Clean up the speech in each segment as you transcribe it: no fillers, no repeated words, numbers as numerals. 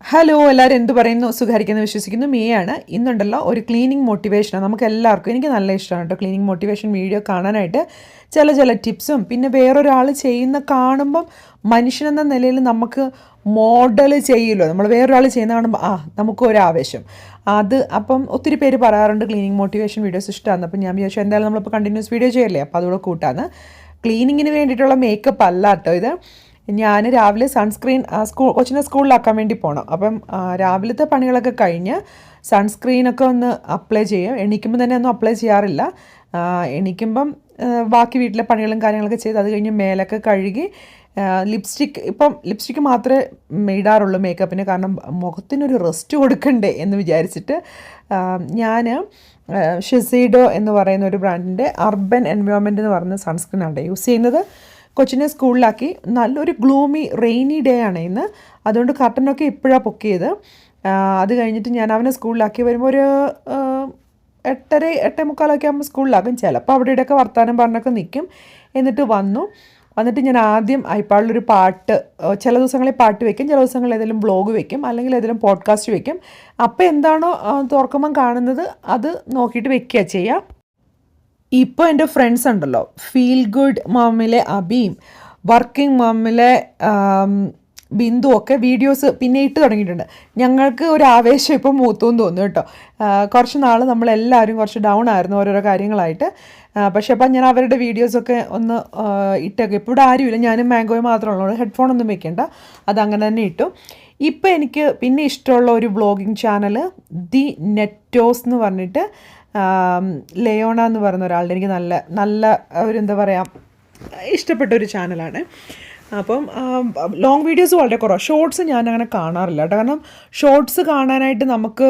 Hello എല്ലാവരും എന്ത് പറയുന്നു സുഖമായിരിക്കുന്നു വിശ്വസിക്കുന്നു മീയാണ് ഇന്നുണ്ടല്ലോ ഒരു ക്ലീനിങ് മോട്ടിവേഷനാണ് നമുക്ക് എല്ലാവർക്കും എനിക്ക് നല്ല ഇഷ്ടമാണ് കേട്ടോ ക്ലീനിങ് മോട്ടിവേഷൻ വീഡിയോ കാണാനായിട്ട് ചില ടിപ്സും പിന്നെ വേറൊരാൾ ചെയ്യുന്ന കാണുമ്പം മനുഷ്യനെന്ന നിലയിൽ നമുക്ക് മോഡൽ ചെയ്യുമല്ലോ നമ്മൾ വേറൊരാൾ ചെയ്യുന്ന കാണുമ്പോൾ നമുക്കും ഒരു ആവേശം അപ്പം ഒത്തിരി പേര് പറയാറുണ്ട് ക്ലീനിങ് മോട്ടിവേഷൻ വീഡിയോസ് ഇഷ്ടമാണ് അപ്പം ഞാൻ വിചാരിച്ചു എന്തായാലും നമ്മളിപ്പോൾ കണ്ടിന്യൂസ് വീഡിയോ ചെയ്യല്ലേ അപ്പോൾ അതുകൂടെ കൂട്ടാണ് ക്ലീനിങ്ങിന് വേണ്ടിയിട്ടുള്ള മേക്കപ്പ് അല്ല കേട്ടോ ഇത് ഞാൻ രാവിലെ സൺസ്ക്രീൻ കൊച്ചിനെ സ്കൂളിലാക്കാൻ വേണ്ടി പോകണം അപ്പം രാവിലത്തെ പണികളൊക്കെ കഴിഞ്ഞ് സൺസ്ക്രീനൊക്കെ ഒന്ന് അപ്ലൈ ചെയ്യും എണീക്കുമ്പോൾ തന്നെ ഒന്നും അപ്ലൈ ചെയ്യാറില്ല എണീക്കുമ്പം ബാക്കി വീട്ടിലെ പണികളും കാര്യങ്ങളൊക്കെ ചെയ്ത് അത് കഴിഞ്ഞ് മേലൊക്കെ കഴുകി ലിപ്സ്റ്റിക്ക് മാത്രമേ ഇടാറുള്ളൂ മേക്കപ്പിന് കാരണം മുഖത്തിനൊരു റെസ്റ്റ് കൊടുക്കണ്ടേ എന്ന് വിചാരിച്ചിട്ട് ഞാൻ ഷെസീഡോ എന്ന് പറയുന്ന ഒരു ബ്രാൻഡിൻ്റെ അർബൻ എൻവയോൺമെൻറ്റ് എന്ന് പറയുന്ന സൺസ്ക്രീനാണ് യൂസ് ചെയ്യുന്നത് കൊച്ചിനെ സ്കൂളിലാക്കി നല്ലൊരു ഗ്ലൂമി റെയിനി ഡേ ആണ് ഇന്ന് അതുകൊണ്ട് കർട്ടനൊക്കെ ഇപ്പോഴാണ് പൊക്കിയത് അത് കഴിഞ്ഞിട്ട് ഞാൻ അവനെ സ്കൂളിലാക്കി വരുമ്പോൾ ഒരു 8:45 ആകുമ്പോൾ സ്കൂളിലാക്കും ചിലപ്പോൾ അവിടെ ഇവിടെയൊക്കെ വർത്തമാനം പറഞ്ഞൊക്കെ നിൽക്കും എന്നിട്ട് ഞാൻ ആദ്യം ഐപാഡിലൊരു പാട്ട് ചില ദിവസങ്ങളിൽ പാട്ട് വെക്കും ചില ദിവസങ്ങളിൽ ഏതെങ്കിലും ബ്ലോഗ് വെക്കും അല്ലെങ്കിൽ ഏതെങ്കിലും പോഡ്കാസ്റ്റ് വെക്കും അപ്പോൾ എന്താണോ തുറക്കുമ്പം കാണുന്നത് അത് നോക്കിയിട്ട് വെക്കുക ചെയ്യുക ഇപ്പോൾ എൻ്റെ ഫ്രണ്ട്സ് ഉണ്ടല്ലോ ഫീൽ ഗുഡ് മമ്മിലെ അബിയും വർക്കിംഗ് മമ്മിലെ ബിന്ദു ഒക്കെ വീഡിയോസ് പിന്നെ ഇട്ട് തുടങ്ങിയിട്ടുണ്ട് ഞങ്ങൾക്ക് ഒരു ആവേശം ഇപ്പം മൂത്തുമെന്ന് തോന്നുന്നു കേട്ടോ കുറച്ച് നാൾ നമ്മളെല്ലാവരും കുറച്ച് ഡൗൺ ആയിരുന്നു ഓരോരോ കാര്യങ്ങളായിട്ട് പക്ഷേ അപ്പം ഞാൻ അവരുടെ വീഡിയോസൊക്കെ ഒന്ന് ഇട്ടൊക്കെ ഇപ്പോൾ ഇവിടെ ആരുമില്ല ഞാനും മാംഗോയും മാത്രമുള്ളൂ ഹെഡ്ഫോണൊന്നും വെക്കേണ്ട അതങ്ങനെ തന്നെ ഇട്ടു ഇപ്പോൾ എനിക്ക് പിന്നെ ഇഷ്ടമുള്ള ഒരു വ്ളോഗിങ് ചാനൽ ദി നെറ്റോസ് എന്ന് പറഞ്ഞിട്ട് ലയോണ എന്ന് പറയുന്ന ഒരാളുടെ എനിക്ക് നല്ല ഒരു എന്താ പറയുക ഇഷ്ടപ്പെട്ട ഒരു ചാനലാണ് അപ്പം ലോങ് വീഡിയോസ് വളരെ കുറവാണ് ഷോർട്സ് ഞാൻ അങ്ങനെ കാണാറില്ല കേട്ടോ കാരണം ഷോർട്സ് കാണാനായിട്ട് നമുക്ക്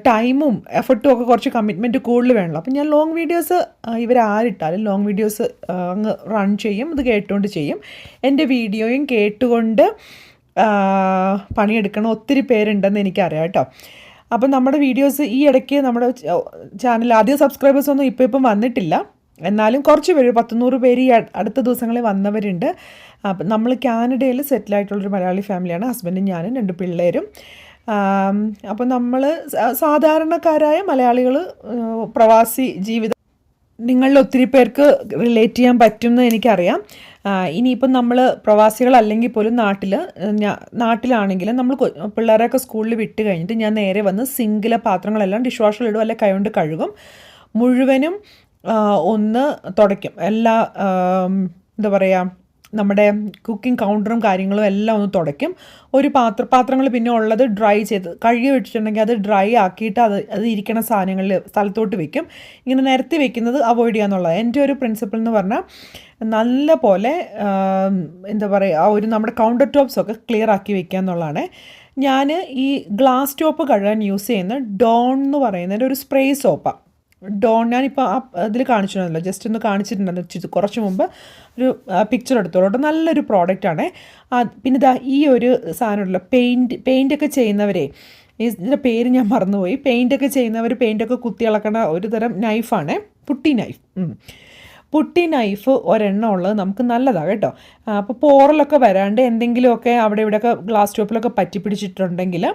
ടൈമും എഫർട്ടും ഒക്കെ കുറച്ച് കമ്മിറ്റ്മെൻറ്റ് കൂടുതൽ വേണമല്ലോ അപ്പം ഞാൻ ലോങ് വീഡിയോസ് ഇവരാരിട്ടാലും ലോങ് വീഡിയോസ് അങ്ങ് റൺ ചെയ്യും ഇത് കേട്ടുകൊണ്ട് ചെയ്യും എൻ്റെ വീഡിയോയും കേട്ടുകൊണ്ട് പണിയെടുക്കണം ഒത്തിരി പേരുണ്ടെന്ന് എനിക്കറിയാം കേട്ടോ അപ്പം നമ്മുടെ വീഡിയോസ് ഈ ഇടയ്ക്ക് നമ്മുടെ ചാനൽ ആദ്യം സബ്സ്ക്രൈബേഴ്സൊന്നും ഇപ്പം വന്നിട്ടില്ല എന്നാലും കുറച്ച് പേര് 100 പേര് ഈ അടുത്ത ദിവസങ്ങളിൽ വന്നവരുണ്ട് അപ്പം നമ്മൾ കാനഡയിൽ സെറ്റിലായിട്ടുള്ളൊരു മലയാളി ഫാമിലിയാണ് ഹസ്ബൻഡും ഞാനും 2 പിള്ളേരും അപ്പം നമ്മൾ സാധാരണക്കാരായ മലയാളികൾ പ്രവാസി ജീവിതം നിങ്ങളിൽ ഒത്തിരി പേർക്ക് റിലേറ്റ് ചെയ്യാൻ പറ്റുമെന്ന് എനിക്കറിയാം ഇനിയിപ്പം നമ്മൾ പ്രവാസികളല്ലെങ്കിൽ പോലും നാട്ടിലാണെങ്കിലും നമ്മൾ പിള്ളേരെയൊക്കെ സ്കൂളിൽ വിട്ട് കഴിഞ്ഞിട്ട് ഞാൻ നേരെ വന്ന് സിങ്കിലെ പാത്രങ്ങളെല്ലാം ഡിഷ് വാഷറിലിടും അല്ലെങ്കിൽ കൈകൊണ്ട് കഴുകും മുഴുവനും ഒന്ന് തുടയ്ക്കും എല്ലാ എന്താ പറയുക നമ്മുടെ കുക്കിംഗ് കൗണ്ടറും കാര്യങ്ങളും എല്ലാം ഒന്ന് തുടയ്ക്കും ഒരു പാത്രങ്ങൾ പിന്നെ ഉള്ളത് ഡ്രൈ ചെയ്ത് കഴുകി വെച്ചിട്ടുണ്ടെങ്കിൽ അത് ഡ്രൈ ആക്കിയിട്ട് അത് ഇരിക്കുന്ന സ്ഥലത്തോട്ട് വെക്കും ഇങ്ങനെ നിരത്തി വെക്കുന്നത് അവോയ്ഡ് ചെയ്യാന്നുള്ളത് എൻ്റെ ഒരു പ്രിൻസിപ്പിൾ എന്ന് പറഞ്ഞാൽ നല്ല പോലെ എന്താ പറയുക നമ്മുടെ കൗണ്ടർ ടോപ്സൊക്കെ ക്ലിയർ ആക്കി വെക്കുക എന്നുള്ളതാണ് ഞാൻ ഈ ഗ്ലാസ് ടോപ്പ് കഴുകാൻ യൂസ് ചെയ്യുന്ന ഡോൺ എന്ന് പറയുന്നതിൻ്റെ ഒരു സ്പ്രേ സോപ്പാണ് ഡോൺ ഞാനിപ്പോൾ അതിൽ കാണിച്ചിട്ടുണ്ടല്ലോ ജസ്റ്റ് ഒന്ന് കാണിച്ചിട്ടുണ്ടെന്ന് കുറച്ച് മുമ്പ് ഒരു പിക്ചർ എടുത്തോളൂ നല്ലൊരു പ്രോഡക്റ്റാണ് പിന്നെ ഈ ഒരു സാധനമുണ്ടല്ലോ പെയിൻ്റൊക്കെ ചെയ്യുന്നവരെ ഇതിൻ്റെ പേര് ഞാൻ മറന്നുപോയി പെയിൻ്റൊക്കെ ചെയ്യുന്നവർ പെയിൻ്റൊക്കെ കുത്തി ഇളക്കണ ഒരു തരം നൈഫാണ് പുട്ടി നൈഫ് ഒരെണ്ണം ഉള്ളത് നമുക്ക് നല്ലതാണ് കേട്ടോ അപ്പോൾ പോറലൊക്കെ വരാണ്ട് എന്തെങ്കിലുമൊക്കെ അവിടെ ഇവിടെയൊക്കെ ഗ്ലാസ് ടോപ്പിലൊക്കെ പറ്റി പിടിച്ചിട്ടുണ്ടെങ്കിൽ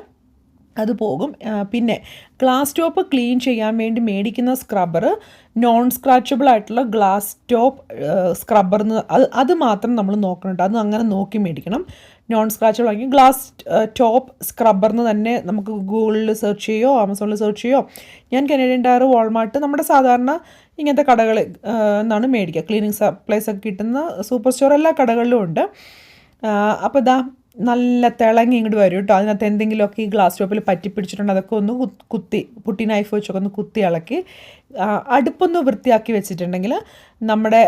അത് പോകും പിന്നെ ഗ്ലാസ് ടോപ്പ് ക്ലീൻ ചെയ്യാൻ വേണ്ടി മേടിക്കുന്ന സ്ക്രബ്ബർ നോൺ സ്ക്രാച്ചബിൾ ആയിട്ടുള്ള ഗ്ലാസ് ടോപ്പ് സ്ക്രബ്ബർ അത് മാത്രം നമ്മൾ നോക്കണം അത് അങ്ങനെ നോക്കി മേടിക്കണം നോൺ സ്ക്രാച്ചബിൾ ആണെങ്കിൽ ഗ്ലാസ് ടോപ്പ് സ്ക്രബ്ബറിന് തന്നെ നമുക്ക് ഗൂഗിളിൽ സെർച്ച് ചെയ്യുകയോ ആമസോണിൽ സെർച്ച് ചെയ്യുകയോ ഞാൻ കനേഡിയൻ ടയർ വാൾമാർട്ട് നമ്മുടെ സാധാരണ ഇങ്ങനത്തെ കടകൾ എന്നാണ് മേടിക്കുക ക്ലീനിങ് സപ്ലൈസ് ഒക്കെ കിട്ടുന്ന സൂപ്പർ സ്റ്റോർ എല്ലാ കടകളിലും ഉണ്ട് അപ്പോൾ നല്ല തിളങ്ങി ഇങ്ങോട്ട് വരും കേട്ടോ അതിനകത്ത് എന്തെങ്കിലുമൊക്കെ ഈ ഗ്ലാസ് ടോപ്പിൽ പറ്റി പിടിച്ചിട്ടുണ്ട് അതൊക്കെ ഒന്ന് പുട്ടി നൈഫ് വെച്ചൊക്കെ ഒന്ന് കുത്തി ഇളക്കി അടുപ്പൊന്ന് വൃത്തിയാക്കി വെച്ചിട്ടുണ്ടെങ്കിൽ നമ്മുടെ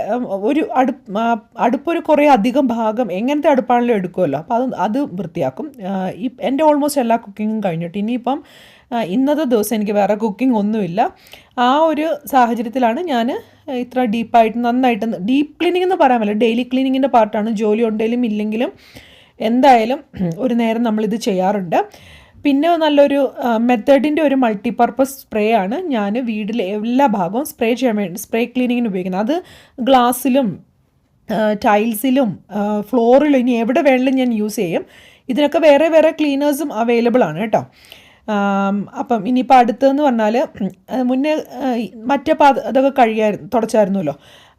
ഒരു അടുപ്പൊരു കുറേ അധികം ഭാഗം എങ്ങനത്തെ അടുപ്പാണെങ്കിലും എടുക്കുമല്ലോ അപ്പോൾ അത് വൃത്തിയാക്കും എൻ്റെ ഓൾമോസ്റ്റ് എല്ലാ കുക്കിങ്ങും കഴിഞ്ഞിട്ട് ഇനിയിപ്പം ഇന്നത്തെ ദിവസം എനിക്ക് വേറെ കുക്കിംഗ് ഒന്നുമില്ല ആ ഒരു സാഹചര്യത്തിലാണ് ഞാൻ ഇത്ര ഡീപ്പായിട്ട് നന്നായിട്ട് ഡീപ്പ് ക്ലീനിങ് എന്ന് പറയാൻ പറ്റില്ല ഡെയിലി ക്ലീനിങ്ങിൻ്റെ പാർട്ടാണ് ജോലി ഉണ്ടെങ്കിലും ഇല്ലെങ്കിലും എന്തായാലും ഒരു നേരം നമ്മളിത് ചെയ്യാറുണ്ട് പിന്നെ നല്ലൊരു മെത്തേഡിൻ്റെ ഒരു മൾട്ടിപർപ്പസ് സ്പ്രേ ആണ് ഞാൻ വീട്ടിലെ എല്ലാ ഭാഗവും സ്പ്രേ ചെയ്യാൻ വേണ്ടി സ്പ്രേ ക്ലീനിങ്ങിന് ഉപയോഗിക്കുന്നത് അത് ഗ്ലാസ്സിലും ടൈൽസിലും ഫ്ലോറിലും ഇനി എവിടെ വേണമെങ്കിലും ഞാൻ യൂസ് ചെയ്യും ഇതിനൊക്കെ വേറെ വേറെ ക്ലീനേഴ്സും അവൈലബിൾ ആണ് കേട്ടോ. അപ്പം ഇനിയിപ്പോൾ അടുത്തതെന്ന് പറഞ്ഞാൽ മുന്നേ മറ്റേ അതൊക്കെ തുടച്ചായിരുന്നല്ലോ.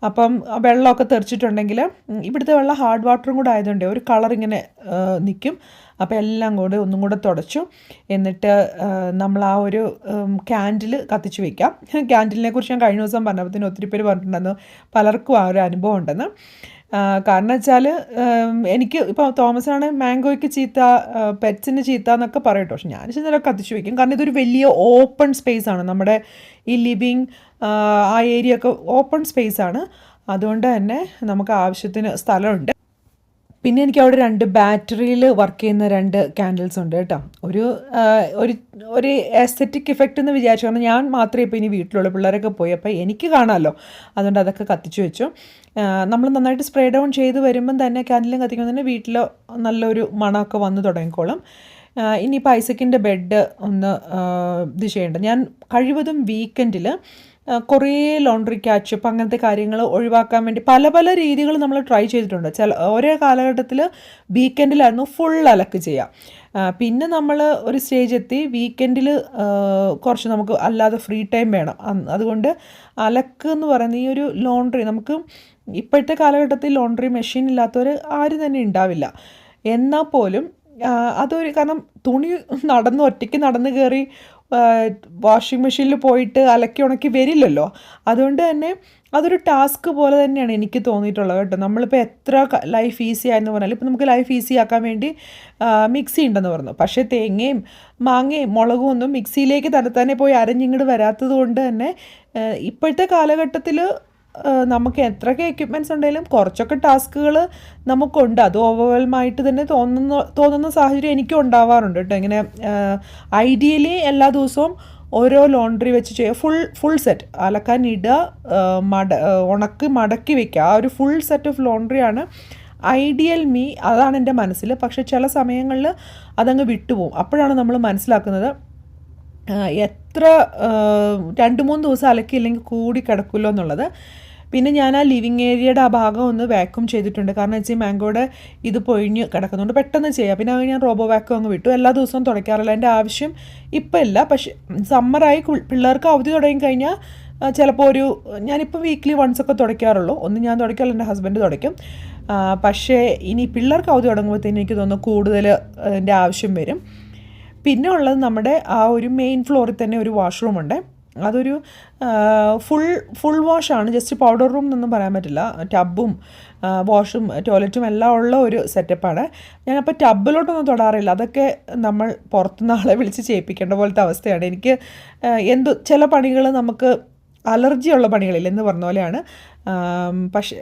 അപ്പം വെള്ളമൊക്കെ തെറിച്ചിട്ടുണ്ടെങ്കിൽ ഇവിടുത്തെ വെള്ളം ഹാർഡ് വാട്ടറും കൂടെ ആയതുകൊണ്ട് ഒരു കളർ ഇങ്ങനെ നിൽക്കും. അപ്പോൾ എല്ലാം കൂടെ ഒന്നും കൂടെ തുടച്ചു. എന്നിട്ട് നമ്മൾ ആ ഒരു ക്യാൻഡിൽ കത്തിച്ച് വയ്ക്കാം. ക്യാൻഡിലിനെ കുറിച്ച് ഞാൻ കഴിഞ്ഞ ദിവസം പറഞ്ഞപ്പോൾ ഒത്തിരി പേര് പറഞ്ഞിട്ടുണ്ടെന്ന്, പലർക്കും ആ ഒരു അനുഭവം ഉണ്ടെന്ന്. കാരണം വെച്ചാൽ എനിക്ക് ഇപ്പോൾ തോമസാണ് മാംഗോയ്ക്ക് ചീത്ത, പെറ്റ്സിന് ചീത്ത എന്നൊക്കെ പറയട്ടോ. പക്ഷെ ഞാൻ ചിലപ്പോൾ കത്തിച്ച് വയ്ക്കും. കാരണം ഇതൊരു വലിയ ഓപ്പൺ സ്പേസ് ആണ്. നമ്മുടെ ഈ ലിവിങ് ആ ഏരിയ ഒക്കെ ഓപ്പൺ സ്പേസ് ആണ്. അതുകൊണ്ട് തന്നെ നമുക്ക് ആവശ്യത്തിന് സ്ഥലമുണ്ട്. പിന്നെ എനിക്ക് അവിടെ 2 ബാറ്ററിയിൽ വർക്ക് ചെയ്യുന്ന 2 ക്യാൻഡിൽസ് ഉണ്ട് കേട്ടോ. ഒരു ഒരു എസ്തെറ്റിക് ഇഫക്റ്റ് എന്ന് വിചാരിച്ചു. കാരണം ഞാൻ മാത്രമേ ഇപ്പോൾ ഇനി വീട്ടിലുള്ള പിള്ളേരൊക്കെ പോയി, അപ്പോൾ എനിക്ക് കാണാമല്ലോ. അതുകൊണ്ട് അതൊക്കെ കത്തിച്ചു വെച്ചു. നമ്മൾ നന്നായിട്ട് സ്പ്രേ ഡൗൺ ചെയ്ത് വരുമ്പം തന്നെ ക്യാൻഡിലും കത്തിക്കുമ്പോൾ തന്നെ വീട്ടിൽ നല്ലൊരു മണമൊക്കെ വന്ന് തുടങ്ങിക്കോളും. ഇനിയിപ്പോൾ ഐസക്കിൻ്റെ ബെഡ് ഒന്ന് ഇത് ചെയ്യേണ്ട. ഞാൻ കഴിവതും വീക്കെൻഡിൽ കുറേ ലോണ്ട്രി ക്യാച്ചപ്പ് അങ്ങനത്തെ കാര്യങ്ങൾ ഒഴിവാക്കാൻ വേണ്ടി പല പല രീതികൾ നമ്മൾ ട്രൈ ചെയ്തിട്ടുണ്ട്. ഓരോ കാലഘട്ടത്തിൽ വീക്കെൻഡിലായിരുന്നു ഫുൾ അലക്ക് ചെയ്യുക. പിന്നെ നമ്മൾ ഒരു സ്റ്റേജ് എത്തി വീക്കെൻഡിൽ കുറച്ച് നമുക്ക് അല്ലാതെ ഫ്രീ ടൈം വേണം. അതുകൊണ്ട് അലക്ക് എന്ന് പറയുന്ന ഈ ഒരു ലോണ്ട്രി, നമുക്ക് ഇപ്പോഴത്തെ കാലഘട്ടത്തിൽ ലോണ്ട്രി മെഷീൻ ഇല്ലാത്തവർ ആരും തന്നെ ഉണ്ടാവില്ല. എന്നാൽ പോലും അതൊരു, കാരണം തുണി ഒറ്റയ്ക്ക് നടന്ന് കയറി വാഷിംഗ് മെഷീനിൽ പോയിട്ട് അലക്കി ഉണക്കി വരില്ലല്ലോ. അതുകൊണ്ട് തന്നെ അതൊരു ടാസ്ക് പോലെ തന്നെയാണ് എനിക്ക് തോന്നിയിട്ടുള്ളത് കേട്ടോ. നമ്മളിപ്പോൾ എത്ര ലൈഫ് ഈസി ആയെന്ന് പറഞ്ഞാൽ, ഇപ്പോൾ നമുക്ക് ലൈഫ് ഈസി ആക്കാൻ വേണ്ടി മിക്സി ഉണ്ടെന്ന് പറഞ്ഞു. പക്ഷേ തേങ്ങയും മാങ്ങയും മുളകും ഒന്നും മിക്സിയിലേക്ക് തന്നെ പോയി അരഞ്ഞിങ്ങോട്ട് വരാത്തത് കൊണ്ട് തന്നെ ഇപ്പോഴത്തെ കാലഘട്ടത്തിൽ നമുക്ക് എത്രയൊക്കെ എക്യുപ്മെൻറ്റ്സ് ഉണ്ടെങ്കിലും കുറച്ചൊക്കെ ടാസ്കുകൾ നമുക്കുണ്ട്. അത് ഓവർവെൽമായിട്ട് തന്നെ തോന്നുന്ന സാഹചര്യം എനിക്കും ഉണ്ടാവാറുണ്ട് കേട്ടോ. ഇങ്ങനെ ഐഡിയലി എല്ലാ ദിവസവും ഓരോ ലോണ്ട്രി വെച്ച് ചെയ്യുക, ഫുൾ സെറ്റ് അലക്കാൻ ഇടുക, ഉണക്ക് മടക്കി വെക്കുക. ആ ഒരു ഫുൾ സെറ്റ് ഓഫ് ലോണ്ട്രിയാണ് ഐഡിയൽ അതാണ് എൻ്റെ മനസ്സിൽ. പക്ഷേ ചില സമയങ്ങളിൽ അതങ്ങ് വിട്ടുപോകും. അപ്പോഴാണ് നമ്മൾ മനസ്സിലാക്കുന്നത് എത്ര 2-3 ദിവസം അലക്കിയില്ലെങ്കിൽ കൂടി കിടക്കുമല്ലോ എന്നുള്ളത്. പിന്നെ ഞാൻ ആ ലിവിങ് ഏരിയയുടെ ആ ഭാഗം ഒന്ന് വാക്യൂം ചെയ്തിട്ടുണ്ട്. കാരണം വെച്ചാൽ മാംഗോയുടെ ഇത് പൊഴിഞ്ഞ് കിടക്കുന്നതുകൊണ്ട് പെട്ടെന്ന് ചെയ്യാം. പിന്നെ ഞാൻ റോബോ വാക്യൂം അങ്ങ് വിട്ടു. എല്ലാ ദിവസവും തുടയ്ക്കാറില്ല, എൻ്റെ ആവശ്യം ഇപ്പം ഇല്ല. പക്ഷേ സമ്മറായി പിള്ളേർക്ക് അവധി തുടങ്ങി കഴിഞ്ഞാൽ ചിലപ്പോൾ ഞാനിപ്പോൾ വീക്ക്ലി വൺസ് ഒക്കെ തുടയ്ക്കാറുള്ളൂ. ഒന്ന് ഞാൻ തുടയ്ക്കാറില്ല, എൻ്റെ ഹസ്ബൻഡ് തുടയ്ക്കും. പക്ഷേ ഇനി പിള്ളേർക്ക് അവധി തുടങ്ങുമ്പോഴത്തേനും എനിക്ക് തോന്നുന്നു കൂടുതൽ എൻ്റെ ആവശ്യം വരും. പിന്നെ ഉള്ളത് നമ്മുടെ ആ ഒരു മെയിൻ ഫ്ലോറിൽ തന്നെ ഒരു വാഷ്റൂമുണ്ട്. അതൊരു ഫുൾ വാഷാണ്, ജസ്റ്റ് പൗഡർ റൂം എന്നൊന്നും പറയാൻ പറ്റില്ല. ടബും വാഷും ടോയ്ലറ്റും എല്ലാം ഉള്ള ഒരു സെറ്റപ്പാണ്. ഞാനപ്പോൾ ടബിലോട്ടൊന്നും തൊടാറില്ല. അതൊക്കെ നമ്മൾ പുറത്തുനിന്ന് ആളെ വിളിച്ച് ചെയ്യിപ്പിക്കേണ്ട പോലത്തെ അവസ്ഥയാണ്. എനിക്ക് ചില പണികൾ നമുക്ക് അലർജിയുള്ള പണികളില്ല എന്ന് പറഞ്ഞ പോലെയാണ്. പക്ഷേ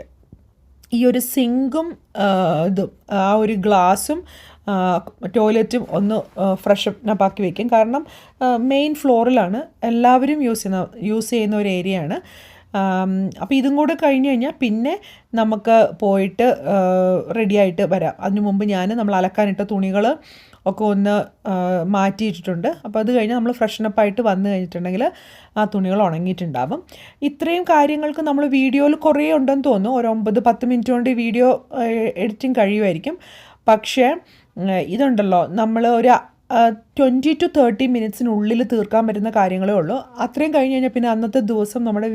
ഈ ഒരു സിങ്കും ഇതും ആ ഒരു ഗ്ലാസും ടോയ്ലറ്റും ഒന്ന് ഫ്രഷ് അപ്പാക്കി വയ്ക്കും. കാരണം മെയിൻ ഫ്ലോറിലാണ് എല്ലാവരും യൂസ് ചെയ്യുന്ന ഒരു ഏരിയയാണ്. അപ്പോൾ ഇതും കൂടെ കഴിഞ്ഞ് കഴിഞ്ഞാൽ പിന്നെ നമുക്ക് പോയിട്ട് റെഡിയായിട്ട് വരാം. അതിനു മുമ്പ് നമ്മൾ അലക്കാനിട്ട തുണികൾ ഒക്കെ ഒന്ന് മാറ്റിയിട്ടിട്ടുണ്ട്. അപ്പോൾ അത് കഴിഞ്ഞ് നമ്മൾ ഫ്രഷനപ്പായിട്ട് വന്നു കഴിഞ്ഞിട്ടുണ്ടെങ്കിൽ ആ തുണികൾ ഉണങ്ങിയിട്ടുണ്ടാവും. ഇത്രയും കാര്യങ്ങൾക്ക് നമ്മൾ വീഡിയോയിൽ കുറേ ഉണ്ടെന്ന് തോന്നുന്നു. ഒരു 9-10 മിനിറ്റ് കൊണ്ട് വീഡിയോ എഡിറ്റിംഗ് കഴിയുമായിരിക്കും. പക്ഷേ ഇതുണ്ടല്ലോ, നമ്മൾ ഒരു 20 to 30 മിനിറ്റ്സിനുള്ളിൽ തീർക്കാൻ പറ്റുന്ന കാര്യങ്ങളേ ഉള്ളൂ. അത്രയും കഴിഞ്ഞ് കഴിഞ്ഞാൽ പിന്നെ അന്നത്തെ ദിവസം നമ്മുടെ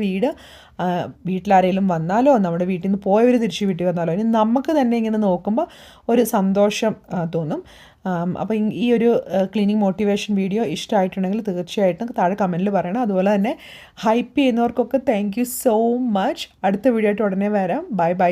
വീട്ടിലാരെങ്കിലും വന്നാലോ നമ്മുടെ വീട്ടിൽ നിന്ന് പോയവർ തിരിച്ച് വീട്ടിൽ വന്നാലോ ഇനി നമുക്ക് തന്നെ ഇങ്ങനെ നോക്കുമ്പോൾ ഒരു സന്തോഷം തോന്നും. അപ്പോൾ ഈ ഒരു ക്ലീനിങ് മോട്ടിവേഷൻ വീഡിയോ ഇഷ്ടമായിട്ടുണ്ടെങ്കിൽ തീർച്ചയായിട്ടും താഴെ കമൻറ്റിൽ പറയണം. അതുപോലെ തന്നെ ഹൈപ്പ് ചെയ്യുന്നവർക്കൊക്കെ താങ്ക് യു സോ മച്ച്. അടുത്ത വീഡിയോ ആയിട്ട് ഉടനെ വരാം. ബൈ.